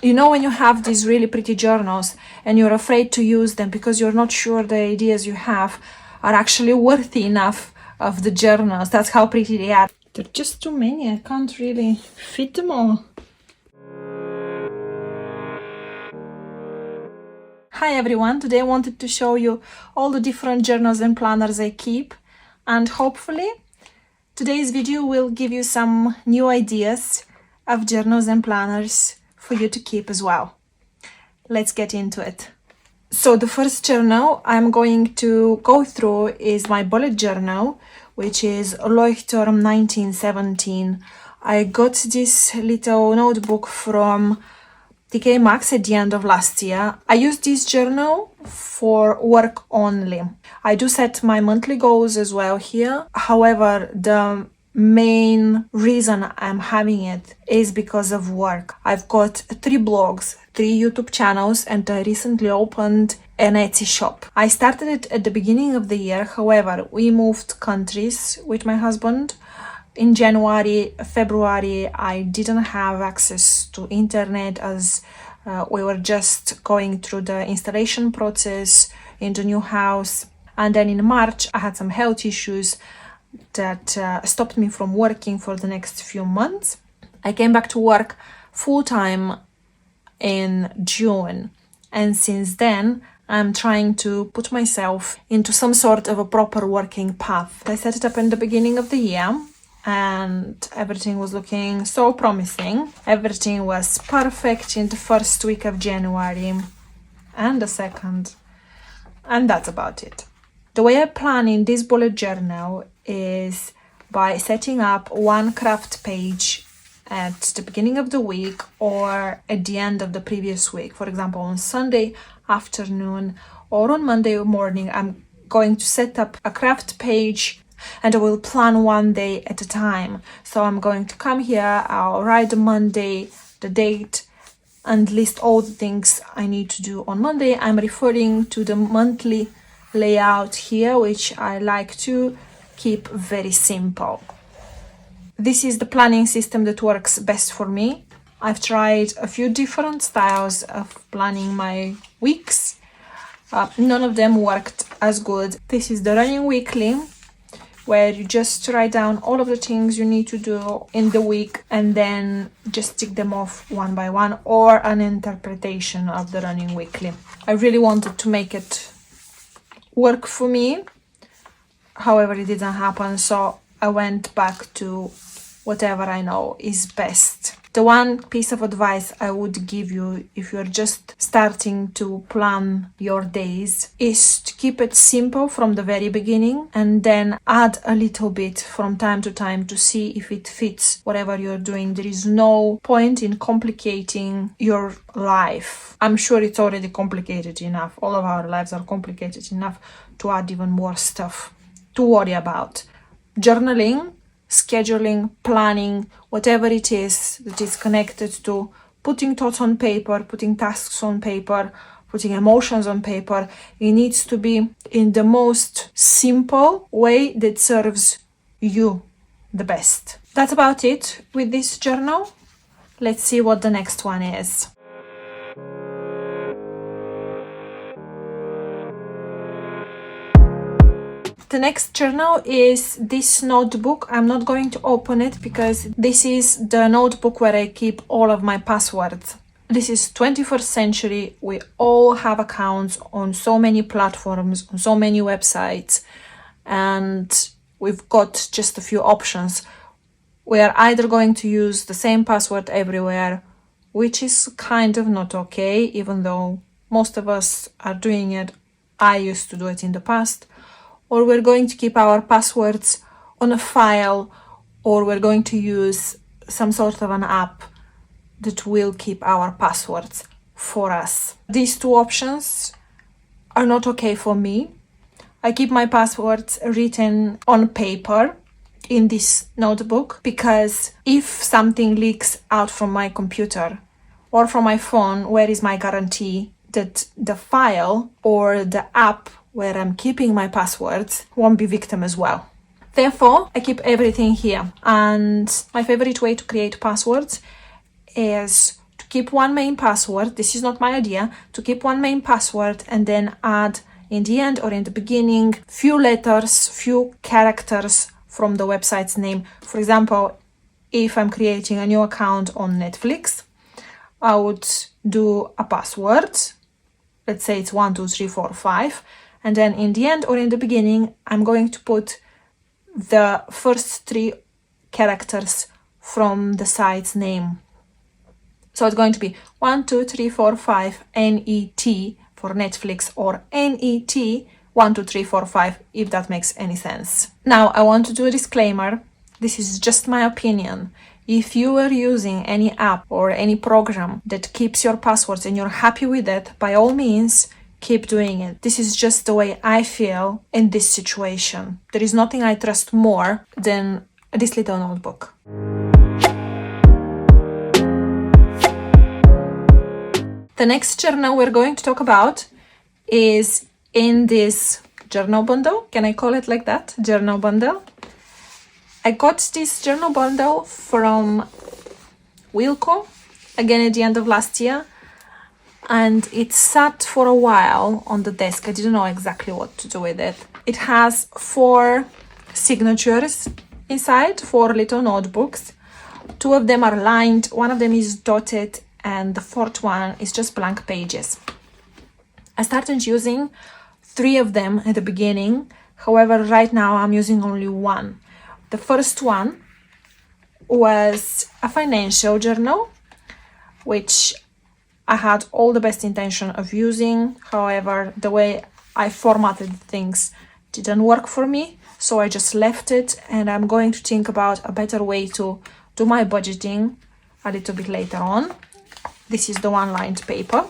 You know, when you have these really pretty journals and you're afraid to use them because you're not sure the ideas you have are actually worthy enough of the journals. That's how pretty they are. They're just too many. I can't really fit them all. Hi everyone, today I wanted to show you all the different journals and planners I keep, and hopefully today's video will give you some new ideas of journals and planners for you to keep as well. Let's get into it. So the first journal I'm going to go through is my bullet journal, which is Leuchtturm 1917. I got this little notebook from TK Maxx at the end of last year. I use this journal for work only. I do set my monthly goals as well here. However, the main reason I'm having it is because of work. I've got 3 blogs, 3 YouTube channels, and I recently opened an Etsy shop. I started it at the beginning of the year. However, we moved countries with my husband. In January, February, I didn't have access to internet as we were just going through the installation process in the new house. And then in March, I had some health issues that stopped me from working for the next few months. I came back to work full-time in June. And since then, I'm trying to put myself into some sort of a proper working path. I set it up in the beginning of the year, and everything was looking so promising. Everything was perfect in the first week of January and the second, and that's about it. The way I plan in this bullet journal is by setting up one craft page at the beginning of the week or at the end of the previous week. For example, on Sunday afternoon or on Monday morning, I'm going to set up a craft page and I will plan one day at a time. So I'm going to come here, I'll write the Monday, the date, and list all the things I need to do on Monday. I'm referring to the monthly layout here, which I like to keep very simple. This is the planning system that works best for me. I've tried a few different styles of planning my weeks. None of them worked as good. This is the running weekly, where you just write down all of the things you need to do in the week and then just tick them off one by one, or an interpretation of the running weekly. I really wanted to make it work for me. However, it didn't happen, so I went back to whatever I know is best. The one piece of advice I would give you if you're just starting to plan your days is to keep it simple from the very beginning and then add a little bit from time to time to see if it fits whatever you're doing. There is no point in complicating your life. I'm sure it's already complicated enough. All of our lives are complicated enough to add even more stuff to worry about. Journaling, scheduling, planning, whatever it is that is connected to putting thoughts on paper, putting tasks on paper, putting emotions on paper, it needs to be in the most simple way that serves you the best. That's about it with this journal. Let's see what the next one is. The next journal is this notebook. I'm not going to open it because this is the notebook where I keep all of my passwords. This is 21st century. We all have accounts on so many platforms, on so many websites, and we've got just a few options. We are either going to use the same password everywhere, which is kind of not okay, even though most of us are doing it. I used to do it in the past. Or we're going to keep our passwords on a file, or we're going to use some sort of an app that will keep our passwords for us. These two options are not okay for me. I keep my passwords written on paper in this notebook because if something leaks out from my computer or from my phone, where is my guarantee that the file or the app where I'm keeping my passwords won't be victim as well? Therefore, I keep everything here. And my favorite way to create passwords is to keep one main password. This is not my idea. To keep one main password and then add in the end or in the beginning few letters, few characters from the website's name. For example, if I'm creating a new account on Netflix, I would do a password. Let's say it's 1, 2, 3, 4, 5. And then in the end or in the beginning, I'm going to put the first 3 characters from the site's name. So it's going to be 1, 2, 3, 4, 5, NET for Netflix, or NET 1, 2, 3, 4, 5, if that makes any sense. Now, I want to do a disclaimer. This is just my opinion. If you are using any app or any program that keeps your passwords and you're happy with it, by all means, keep doing it. This is just the way I feel in this situation. There is nothing I trust more than this little notebook. The next journal we're going to talk about is in this journal bundle. Can I call it like that? Journal bundle. I got this journal bundle from Wilco, again at the end of last year, and it sat for a while on the desk. I didn't know exactly what to do with it. It has 4 signatures inside, 4 little notebooks. 2 of them are lined, 1 of them is dotted, and the 4th one is just blank pages. I started using 3 of them at the beginning. However, right now I'm using only 1. The first one was a financial journal, which I had all the best intention of using. However, the way I formatted things didn't work for me, so I just left it, and I'm going to think about a better way to do my budgeting a little bit later on. This is the one-lined paper.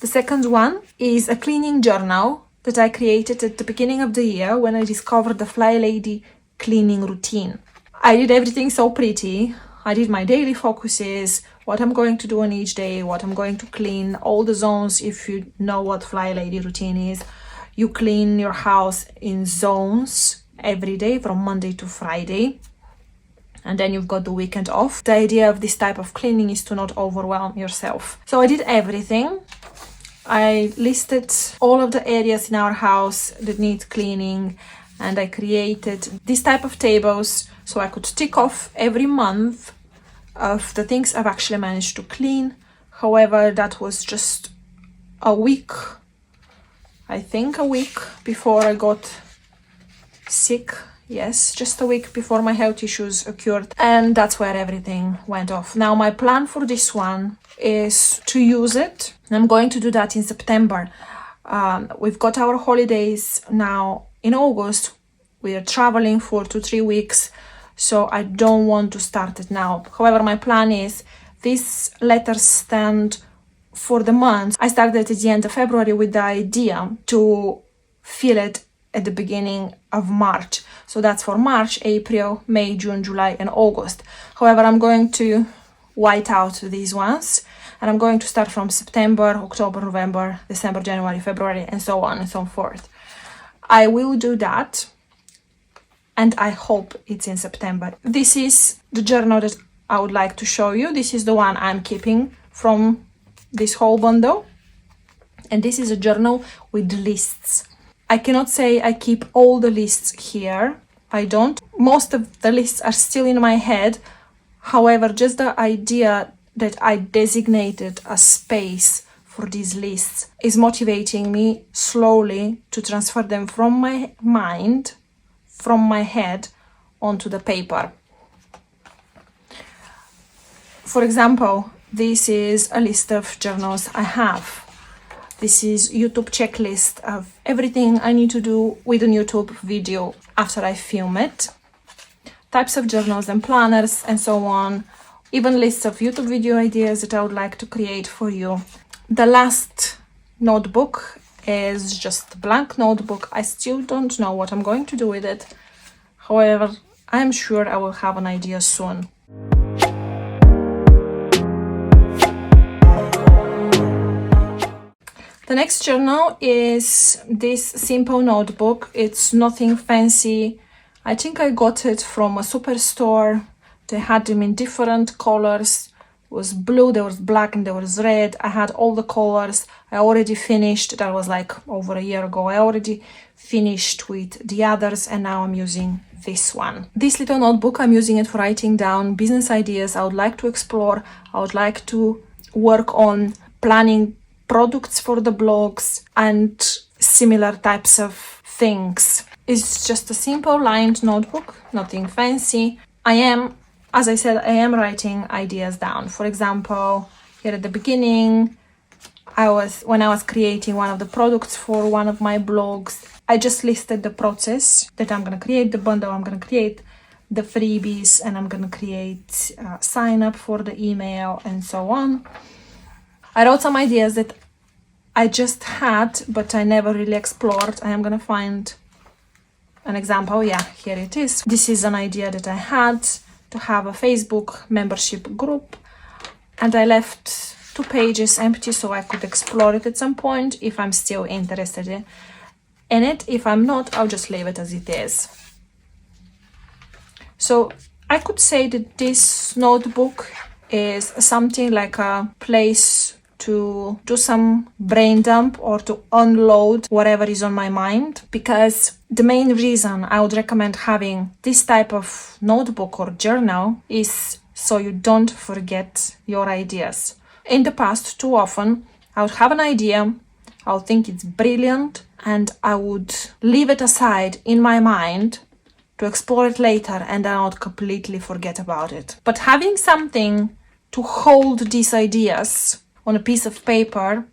The second one is a cleaning journal that I created at the beginning of the year when I discovered the Fly Lady cleaning routine. I did everything so pretty. I did my daily focuses, what I'm going to do on each day, what I'm going to clean, all the zones. If you know what Fly Lady routine is, you clean your house in zones every day from Monday to Friday, and then you've got the weekend off. The idea of this type of cleaning is to not overwhelm yourself. So I did everything. I listed all of the areas in our house that need cleaning, and I created this type of tables so I could tick off every month of the things I've actually managed to clean. However, that was just a week, I think a week before I got sick. Yes, just a week before my health issues occurred, and that's where everything went off. Now, my plan for this one is to use it. I'm going to do that in September. We've got our holidays now in August. We are traveling for 2-3 weeks, so I don't want to start it now. However, my plan is this letter stand for the month. I started at the end of February with the idea to fill it at the beginning of March. So that's for March, April, May, June, July, and August. However, I'm going to white out these ones, and I'm going to start from September, October, November, December, January, February, and so on and so forth. I will do that, and I hope it's in September. This is the journal that I would like to show you. This is the one I'm keeping from this whole bundle, and this is a journal with lists. I cannot say I keep all the lists here. I don't. Most of the lists are still in my head. However, just the idea that I designated a space for these lists is motivating me slowly to transfer them from my mind, from my head, onto the paper. For example, this is a list of journals I have. This is YouTube checklist of everything I need to do with a YouTube video after I film it. Types of journals and planners and so on. Even lists of YouTube video ideas that I would like to create for you. The last notebook is just a blank notebook. I still don't know what I'm going to do with it. However, I'm sure I will have an idea soon. The next journal is this simple notebook. It's nothing fancy. I think I got it from a superstore. They had them in different colors. was blue, there was black, and there was red. I had all the colors. I already finished. That was like over a year ago. I already finished with the others, and now I'm using this one. This little notebook, I'm using it for writing down business ideas I would like to explore. I would like to work on planning products for the blogs and similar types of things. It's just a simple lined notebook, nothing fancy. As I said, I am writing ideas down. For example, here at the beginning, when I was creating one of the products for one of my blogs, I just listed the process that I'm going to create the bundle, I'm going to create the freebies, and I'm going to create sign up for the email and so on. I wrote some ideas that I just had, but I never really explored. I am going to find an example. Yeah, here it is. This is an idea that I had to have a Facebook membership group, and I left 2 pages empty so I could explore it at some point if I'm still interested in it. If I'm not, I'll just leave it as it is. So I could say that this notebook is something like a place to do some brain dump or to unload whatever is on my mind, because the main reason I would recommend having this type of notebook or journal is so you don't forget your ideas. In the past, too often, I would have an idea, I would think it's brilliant, and I would leave it aside in my mind to explore it later, and then I would completely forget about it. But having something to hold these ideas on a piece of paper,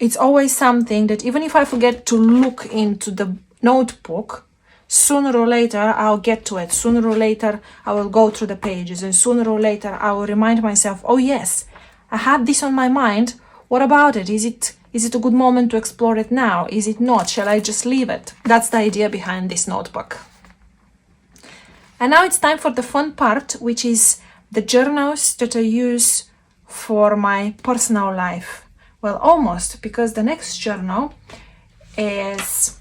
it's always something that even if I forget to look into the notebook, sooner or later I'll get to it. Sooner or later I will go through the pages, and sooner or later I will remind myself, oh yes, I had this on my mind. What about it? Is it a good moment to explore it now? Is it not? Shall I just leave it? That's the idea behind this notebook. And now it's time for the fun part, which is the journals that I use for my personal life. Well, almost, because the next journal is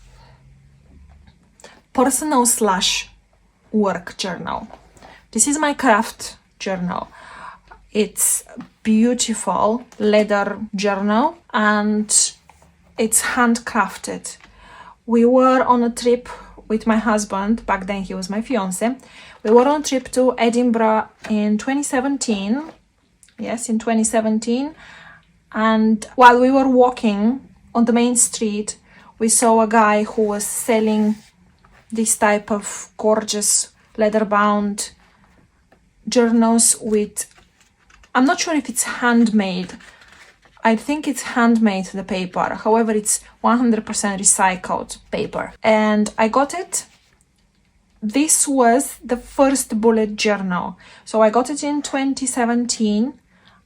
personal/work journal. This is my craft journal. It's beautiful leather journal and it's handcrafted. We were on a trip with my husband. Back then he was my fiance. We were on a trip to Edinburgh in 2017. Yes, in 2017. And while we were walking on the main street, we saw a guy who was selling this type of gorgeous leather-bound journals with, I'm not sure if it's handmade. I think it's handmade, the paper. However, it's 100% recycled paper. And I got it. This was the first bullet journal. So I got it in 2017.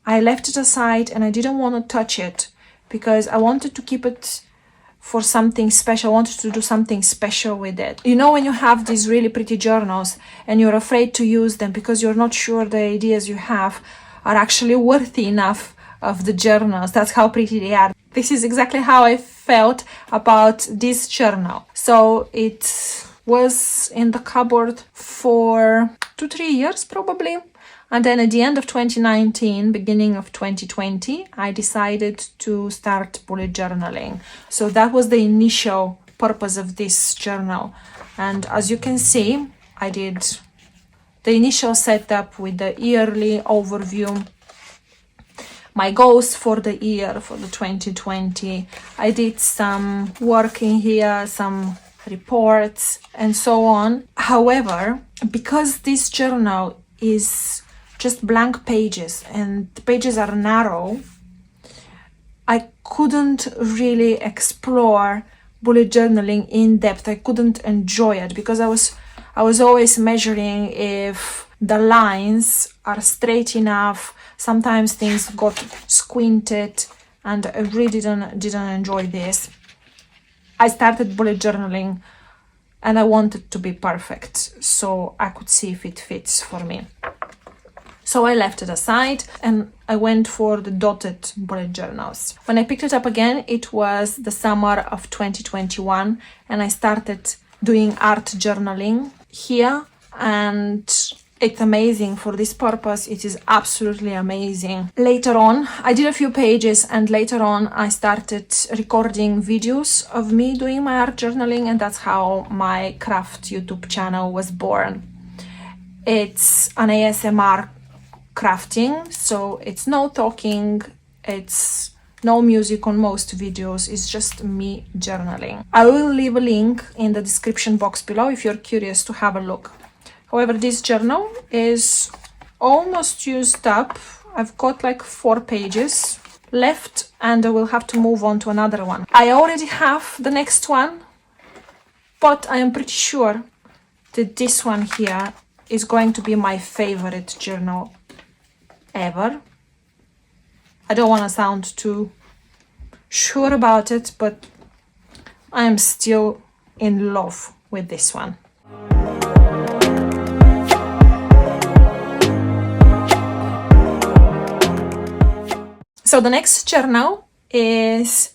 I left it aside and I didn't want to touch it because I wanted to keep it for something special. I wanted to do something special with it. You know, when you have these really pretty journals and you're afraid to use them because you're not sure the ideas you have are actually worthy enough of the journals. That's how pretty they are. This is exactly how I felt about this journal. So it was in the cupboard for 2-3 years probably. And then at the end of 2019, beginning of 2020, I decided to start bullet journaling. So that was the initial purpose of this journal. And as you can see, I did the initial setup with the yearly overview, my goals for the year, for the 2020. I did some work in here, some reports and so on. However, because this journal is just blank pages and the pages are narrow, I couldn't really explore bullet journaling in depth. I couldn't enjoy it because I was always measuring if the lines are straight enough. Sometimes things got squinted and I really didn't enjoy this. I started bullet journaling and I wanted to be perfect so I could see if it fits for me. So I left it aside and I went for the dotted bullet journals. When I picked it up again, it was the summer of 2021 and I started doing art journaling here, and it's amazing for this purpose. It is absolutely amazing. Later on, I did a few pages, and later on I started recording videos of me doing my art journaling, and that's how my craft YouTube channel was born. It's an ASMR crafting, so it's no talking, it's no music on most videos, it's just me journaling. I will leave a link in the description box below if you're curious to have a look. However, this journal is almost used up. I've got like 4 pages left, and I will have to move on to another one. I already have the next one, but I am pretty sure that this one here is going to be my favorite journal ever. I don't want to sound too sure about it, but I am still in love with this one. So the next journal is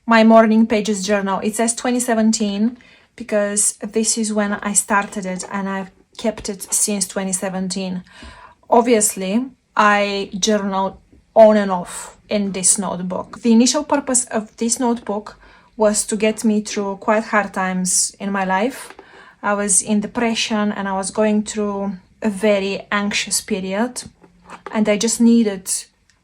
my morning pages journal. It says 2017 because this is when I started it, and I've kept it since 2017. Obviously, I journaled on and off in this notebook. The initial purpose of this notebook was to get me through quite hard times in my life. I was in depression and I was going through a very anxious period, and I just needed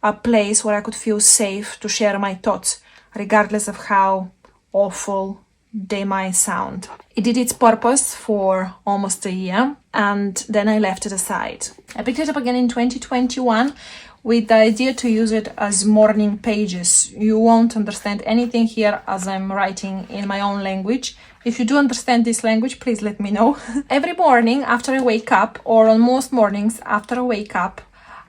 a place where I could feel safe to share my thoughts, regardless of how awful they might sound. It did its purpose for almost a year, and then I left it aside. I picked it up again in 2021 with the idea to use it as morning pages. You won't understand anything here as I'm writing in my own language. If you do understand this language, please let me know. Every morning after I wake up, or on most mornings after I wake up,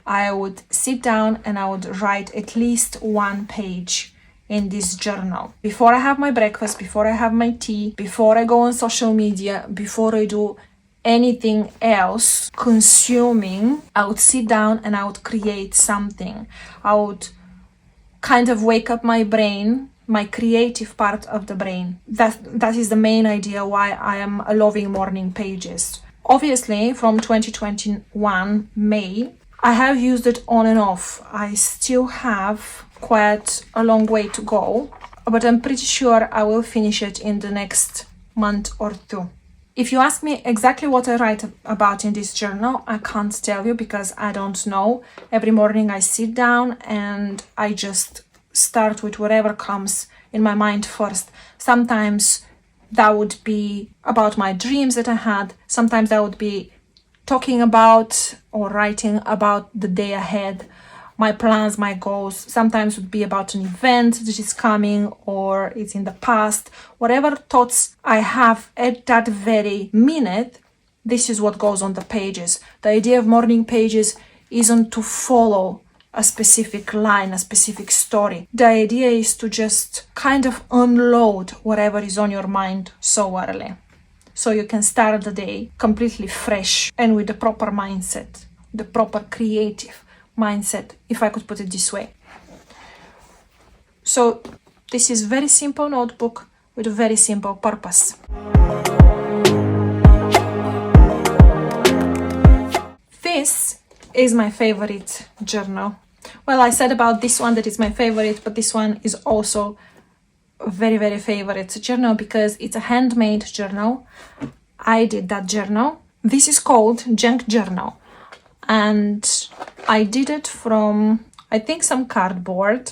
I would sit down and I would write at least 1 page in this journal. Before I have my breakfast, before I have my tea, before I go on social media, before I do anything else consuming, I would sit down and I would create something. I would kind of wake up my brain, my creative part of the brain. That is the main idea why I am loving morning pages. Obviously, from 2021 May, I have used it on and off. I still have quite a long way to go, but I'm pretty sure I will finish it in the next month or 2. If you ask me exactly what I write about in this journal, I can't tell you because I don't know. Every morning I sit down and I just start with whatever comes in my mind first. Sometimes that would be about my dreams that I had. Sometimes that would be talking about or writing about the day ahead, my plans, my goals. Sometimes would be about an event that is coming or it's in the past. Whatever thoughts I have at that very minute, this is what goes on the pages. The idea of morning pages isn't to follow a specific line, a specific story. The idea is to just kind of unload whatever is on your mind so early, so you can start the day completely fresh and with the proper mindset, the proper creative mindset, if I could put it this way. So this is very simple notebook with a very simple purpose. This is my favorite journal. Well, I said about this one that it's my favorite, but this one is also a very, very favorite journal because it's a handmade journal. I did that journal. This is called Junk Journal, and I did it from, I think, some cardboard,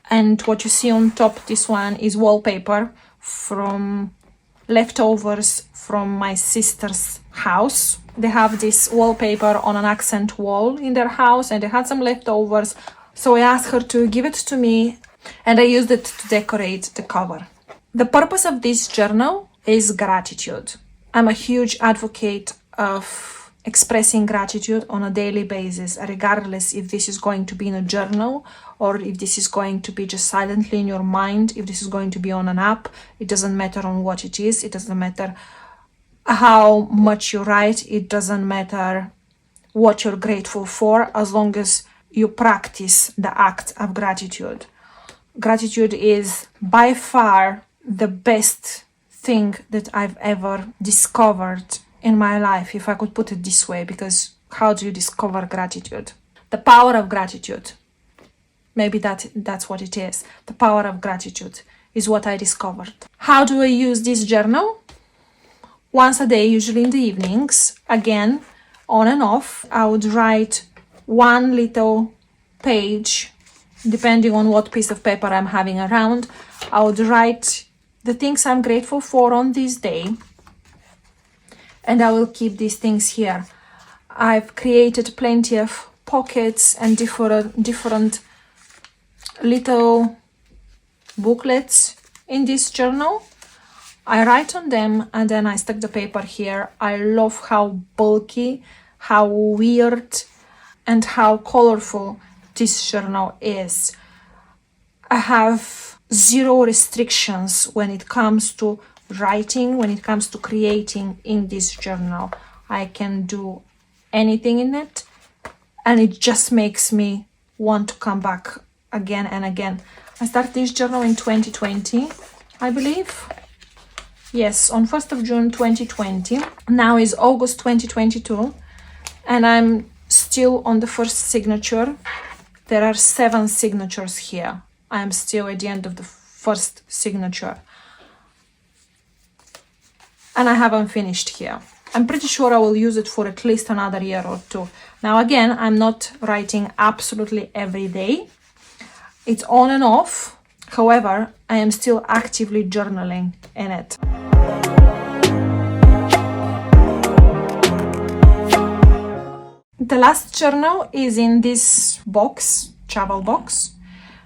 and what you see on top, this one is wallpaper from leftovers from my sister's house. They have this wallpaper on an accent wall in their house, and they had some leftovers, so I asked her to give it to me, and I used it to decorate the cover. The purpose of this journal is gratitude. I'm a huge advocate of expressing gratitude on a daily basis, regardless if this is going to be in a journal or if this is going to be just silently in your mind, if this is going to be on an app. It doesn't matter on what it is. It doesn't matter how much you write. It doesn't matter what you're grateful for, as long as you practice the act of gratitude. Gratitude is by far the best thing that I've ever discovered in my life, if I could put it this way, because how do you discover gratitude? The power of gratitude. Maybe that's what it is. The power of gratitude is what I discovered. How do I use this journal? Once a day, usually in the evenings, again, on and off. I would write one little page, depending on what piece of paper I'm having around. I would write the things I'm grateful for on this day, and I will keep these things here. I've created plenty of pockets and different little booklets in this journal. I write on them and then I stick the paper here. I love how bulky, how weird, and how colorful this journal is. I have zero restrictions when it comes to writing, when it comes to creating in this journal. I can do anything in it, and it just makes me want to come back again and again. I started this journal in 2020, I believe. Yes, on 1st of June 2020. Now is August 2022, and I'm still on the first signature. There are 7 signatures here. I am still at the end of the first signature, and I haven't finished here. I'm pretty sure I will use it for at least another year or 2. Now again, I'm not writing absolutely every day. It's on and off. However, I am still actively journaling in it. The last journal is in this box, travel box.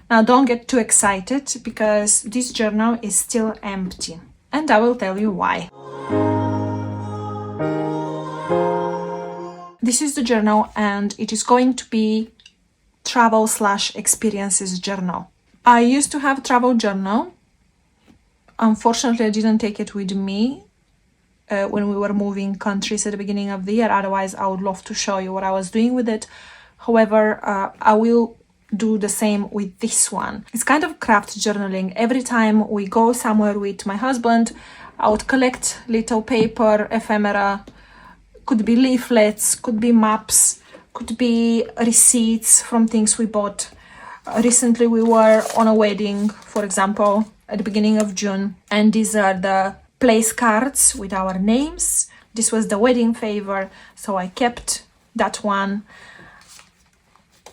Now don't get too excited because this journal is still empty, and I will tell you why. This is the journal, and it is going to be travel/experiences journal. I used to have a travel journal. Unfortunately, I didn't take it with me when we were moving countries at the beginning of the year. Otherwise, I would love to show you what I was doing with it. However, I will do the same with this one. It's kind of craft journaling. Every time we go somewhere with my husband, I would collect little paper ephemera. Could be leaflets, could be maps, could be receipts from things we bought. Recently we were on a wedding, for example, at the beginning of June, and these are the place cards with our names. This was the wedding favor, so I kept that one.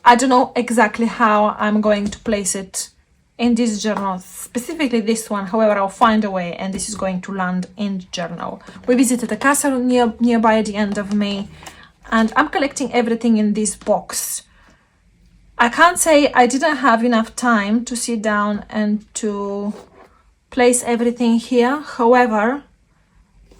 I don't know exactly how I'm going to place it in this journal, specifically this one. However, I'll find a way, and this is going to land in the journal. We visited a castle nearby at the end of May, and I'm collecting everything in this box. I can't say I didn't have enough time to sit down and to place everything here. However,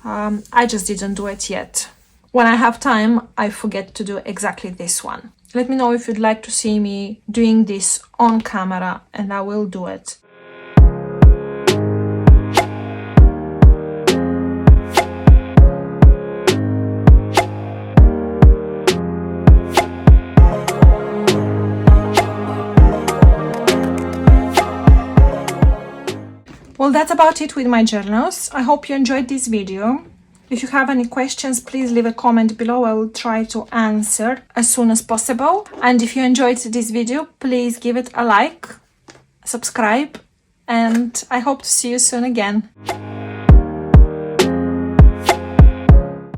I just didn't do it yet. When I have time, I forget to do exactly this one. Let me know if you'd like to see me doing this on camera, and I will do it. Well, that's about it with my journals. I hope you enjoyed this video. If you have any questions, please leave a comment below. I will try to answer as soon as possible. And if you enjoyed this video, please give it a like, subscribe, and I hope to see you soon again.